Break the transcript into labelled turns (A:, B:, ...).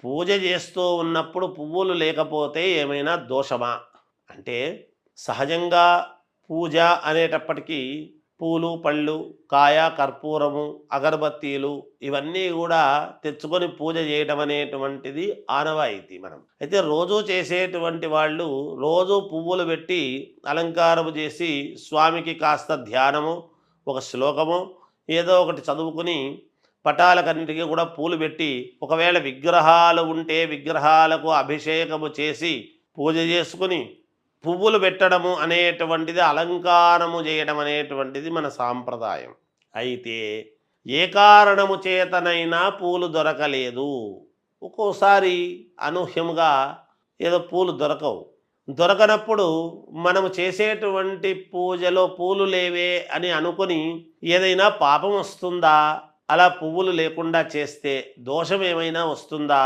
A: పూజ చేస్తూ ఉన్నప్పుడు పువ్వులు లేకపోతే ఏమైనా దోషమా? అంటే సహజంగా పూజ అనేటప్పటికీ పూలు, పళ్ళు, కాయ, కర్పూరము, అగరబత్తీలు ఇవన్నీ గూడా తెచ్చుకొని పూజ చేయడం అనేటువంటిది ఆనవాయితీ మనం. అయితే రోజూ చేసేటువంటి వాళ్ళు రోజూ పువ్వులు పెట్టి అలంకారము చేసి స్వామికి కాస్త ధ్యానము, ఒక శ్లోకము ఏదో ఒకటి చదువుకుని పటాలకన్నిటికీ కూడా పూలు పెట్టి ఒకవేళ విగ్రహాలు ఉంటే విగ్రహాలకు అభిషేకము చేసి పూజ చేసుకుని పువ్వులు పెట్టడము అనేటువంటిది అలంకారము చేయడం అనేటువంటిది మన సాంప్రదాయం. అయితే ఏ కారణము చేతనైనా పూలు దొరకలేదు, ఒక్కోసారి అనూహ్యముగా ఏదో పూలు దొరకవు. దొరకనప్పుడు మనము చేసేటువంటి పూజలో పూలు లేవే అని అనుకొని ఏదైనా పాపం వస్తుందా? అలా పువ్వులు లేకుండా చేస్తే దోషం ఏమైనా వస్తుందా?